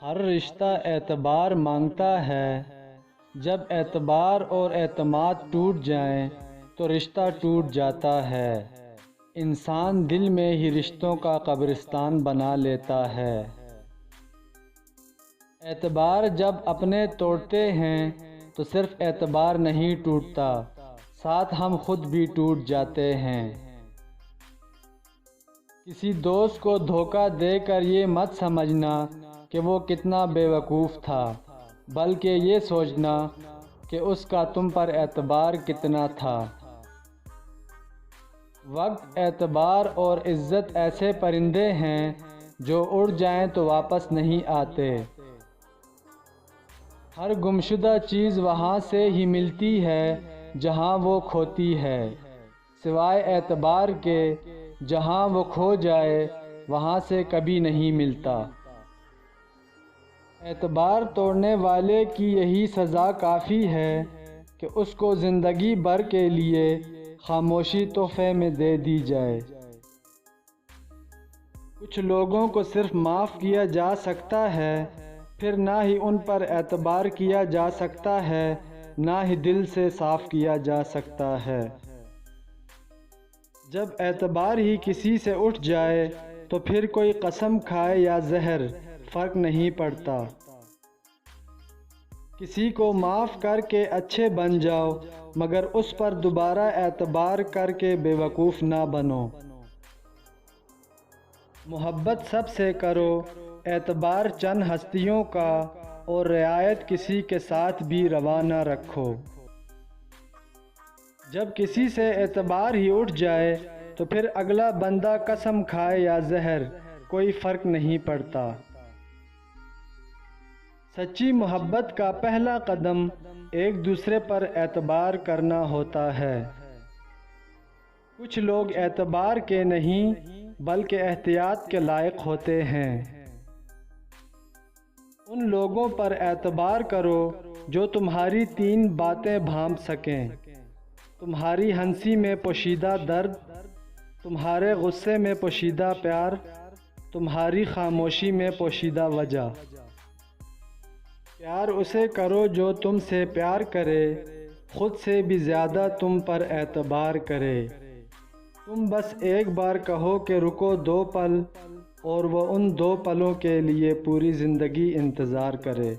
ہر رشتہ اعتبار مانگتا ہے، جب اعتبار اور اعتماد ٹوٹ جائیں تو رشتہ ٹوٹ جاتا ہے۔ انسان دل میں ہی رشتوں کا قبرستان بنا لیتا ہے۔ اعتبار جب اپنے توڑتے ہیں تو صرف اعتبار نہیں ٹوٹتا، ساتھ ہم خود بھی ٹوٹ جاتے ہیں۔ کسی دوست کو دھوکہ دے کر یہ مت سمجھنا کہ وہ کتنا بے وقوف تھا، بلکہ یہ سوچنا کہ اس کا تم پر اعتبار کتنا تھا۔ وقت، اعتبار اور عزت ایسے پرندے ہیں جو اڑ جائیں تو واپس نہیں آتے۔ ہر گمشدہ چیز وہاں سے ہی ملتی ہے جہاں وہ کھوتی ہے، سوائے اعتبار کے جہاں وہ کھو جائے وہاں سے کبھی نہیں ملتا۔ اعتبار توڑنے والے کی یہی سزا کافی ہے کہ اس کو زندگی بھر کے لیے خاموشی تحفے میں دے دی جائے۔ کچھ لوگوں کو صرف معاف کیا جا سکتا ہے، پھر نہ ہی ان پر اعتبار کیا جا سکتا ہے، نہ ہی دل سے صاف کیا جا سکتا ہے۔ جب اعتبار ہی کسی سے اٹھ جائے تو پھر کوئی قسم کھائے یا زہر فرق نہیں پڑتا۔ کسی کو معاف کر کے اچھے بن جاؤ، مگر اس پر دوبارہ اعتبار کر کے بے وقوف نہ بنو۔ محبت سب سے کرو، اعتبار چند ہستیوں کا، اور رعایت کسی کے ساتھ بھی روا نہ رکھو۔ جب کسی سے اعتبار ہی اٹھ جائے تو پھر اگلا بندہ قسم کھائے یا زہر کوئی فرق نہیں پڑتا۔ سچی محبت کا پہلا قدم ایک دوسرے پر اعتبار کرنا ہوتا ہے۔ کچھ لوگ اعتبار کے نہیں بلکہ احتیاط کے لائق ہوتے ہیں۔ ان لوگوں پر اعتبار کرو جو تمہاری تین باتیں بھانپ سکیں: تمہاری ہنسی میں پوشیدہ درد، تمہارے غصے میں پوشیدہ پیار، تمہاری خاموشی میں پوشیدہ وجہ۔ پیار اسے کرو جو تم سے پیار کرے، خود سے بھی زیادہ تم پر اعتبار کرے۔ تم بس ایک بار کہو کہ رکو 2 پل، اور وہ ان 2 پلوں کے لیے پوری زندگی انتظار کرے۔